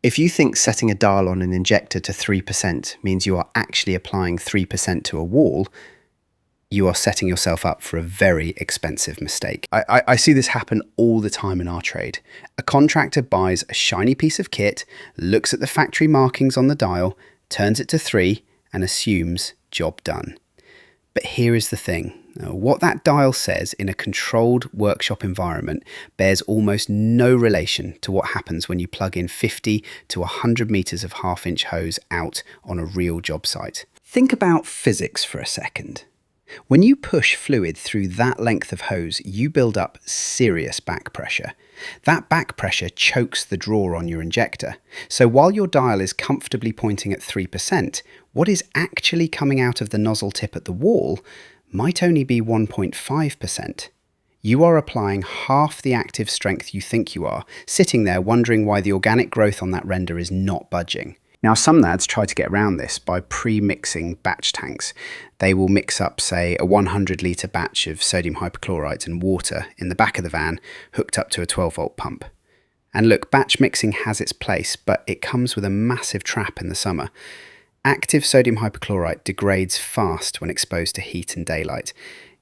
If you think setting a dial on an injector to 3% means you are actually applying 3% to a wall, you are setting yourself up for a very expensive mistake. I see this happen all the time in our trade. A contractor buys a shiny piece of kit, looks at the factory markings on the dial, turns it to 3, and assumes job done. But here is the thing. What that dial says in a controlled workshop environment bears almost no relation to what happens when you plug in 50 to 100 meters of half-inch hose out on a real job site. Think about physics for a second. When you push fluid through that length of hose, you build up serious back pressure. That back pressure chokes the draw on your injector. So while your dial is comfortably pointing at 3%, what is actually coming out of the nozzle tip at the wall might only be 1.5%. You are applying half the active strength you think you are, sitting there wondering why the organic growth on that render is not budging. Now, some lads try to get around this by pre-mixing batch tanks. They will mix up, say, a 100-litre batch of sodium hypochlorite and water in the back of the van, hooked up to a 12-volt pump. And look, batch mixing has its place, but it comes with a massive trap in the summer. Active sodium hypochlorite degrades fast when exposed to heat and daylight.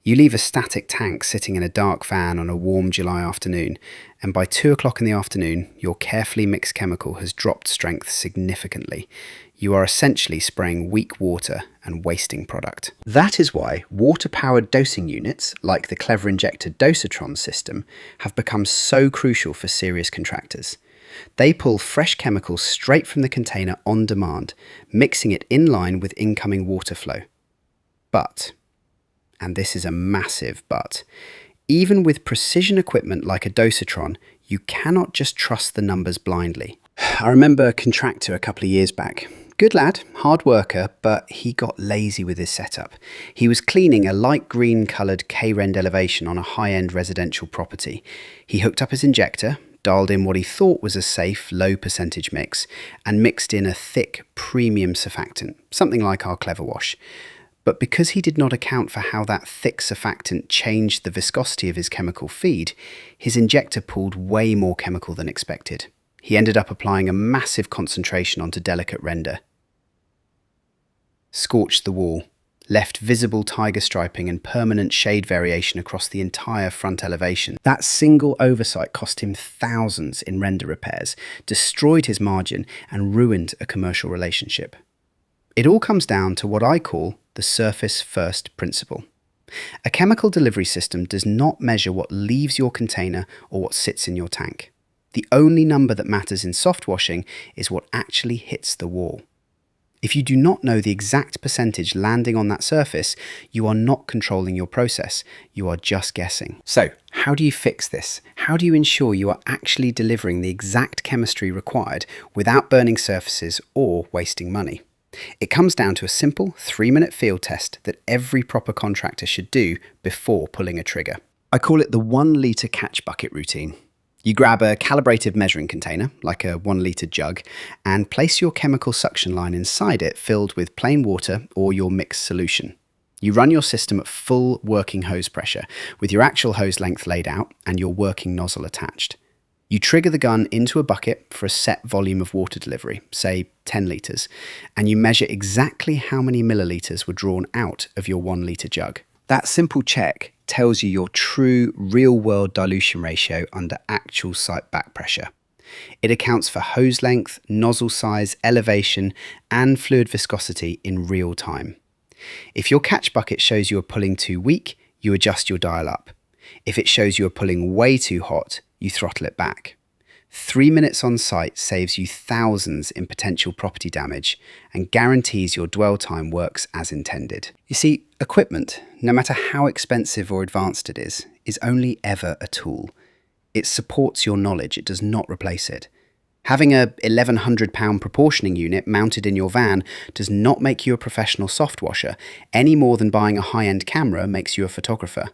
You leave a static tank sitting in a dark van on a warm July afternoon, and by 2 o'clock in the afternoon, your carefully mixed chemical has dropped strength significantly. You are essentially spraying weak water and wasting product. That is why water-powered dosing units, like the Clever Injector dosatron system, have become so crucial for serious contractors. They pull fresh chemicals straight from the container on demand, mixing it in line with incoming water flow. But, and this is a massive but, even with precision equipment like a dosatron, you cannot just trust the numbers blindly. I remember a contractor a couple of years back. Good lad, hard worker, but he got lazy with his setup. He was cleaning a light green coloured K-rend elevation on a high-end residential property. He hooked up his injector, dialed in what he thought was a safe, low percentage mix, and mixed in a thick, premium surfactant, something like our Softwash. But because he did not account for how that thick surfactant changed the viscosity of his chemical feed, his injector pulled way more chemical than expected. He ended up applying a massive concentration onto delicate render. Scorched the wall, left visible tiger striping and permanent shade variation across the entire front elevation. That single oversight cost him thousands in render repairs, destroyed his margin, and ruined a commercial relationship. It all comes down to what I call the surface first principle. A chemical delivery system does not measure what leaves your container or what sits in your tank. The only number that matters in soft washing is what actually hits the wall. If you do not know the exact percentage landing on that surface, you are not controlling your process, you are just guessing. So, how do you fix this? How do you ensure you are actually delivering the exact chemistry required without burning surfaces or wasting money? It comes down to a simple 3-minute field test that every proper contractor should do before pulling a trigger. I call it the 1 litre catch bucket routine. You grab a calibrated measuring container, like a 1 litre jug, and place your chemical suction line inside it filled with plain water or your mixed solution. You run your system at full working hose pressure, with your actual hose length laid out and your working nozzle attached. You trigger the gun into a bucket for a set volume of water delivery, say 10 litres, and you measure exactly how many millilitres were drawn out of your 1 litre jug. That simple check tells you your true real-world dilution ratio under actual site back pressure. It accounts for hose length, nozzle size, elevation, and fluid viscosity in real time. If your catch bucket shows you are pulling too weak, you adjust your dial up. If it shows you are pulling way too hot, you throttle it back. 3 minutes on site saves you thousands in potential property damage and guarantees your dwell time works as intended. You see, equipment, no matter how expensive or advanced it is only ever a tool. It supports your knowledge, it does not replace it. Having a £1,100 proportioning unit mounted in your van does not make you a professional soft washer any more than buying a high-end camera makes you a photographer.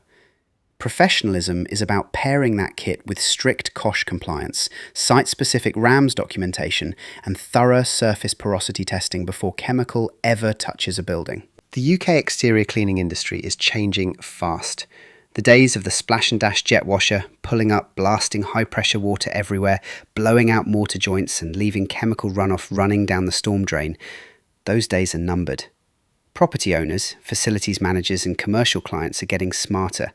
Professionalism is about pairing that kit with strict COSH compliance, site-specific RAMS documentation, and thorough surface porosity testing before chemical ever touches a building. The UK exterior cleaning industry is changing fast. The days of the splash and dash jet washer, pulling up, blasting high-pressure water everywhere, blowing out mortar joints and leaving chemical runoff running down the storm drain, those days are numbered. Property owners, facilities managers and commercial clients are getting smarter.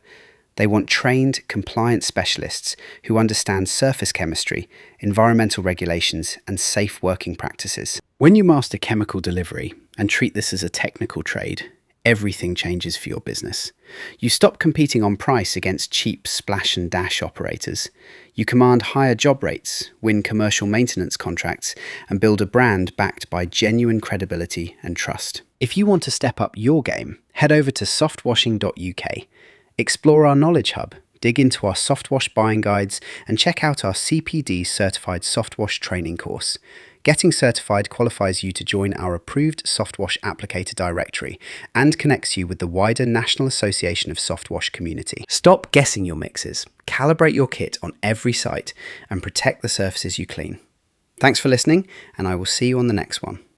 They want trained, compliant specialists who understand surface chemistry, environmental regulations, and safe working practices. When you master chemical delivery and treat this as a technical trade, everything changes for your business. You stop competing on price against cheap splash and dash operators. You command higher job rates, win commercial maintenance contracts, and build a brand backed by genuine credibility and trust. If you want to step up your game, head over to softwashing.uk. Explore our knowledge hub, dig into our Softwash buying guides, and check out our CPD certified Softwash training course. Getting certified qualifies you to join our approved Softwash applicator directory and connects you with the wider National Association of Softwash community. Stop guessing your mixes, calibrate your kit on every site, and protect the surfaces you clean. Thanks for listening, and I will see you on the next one.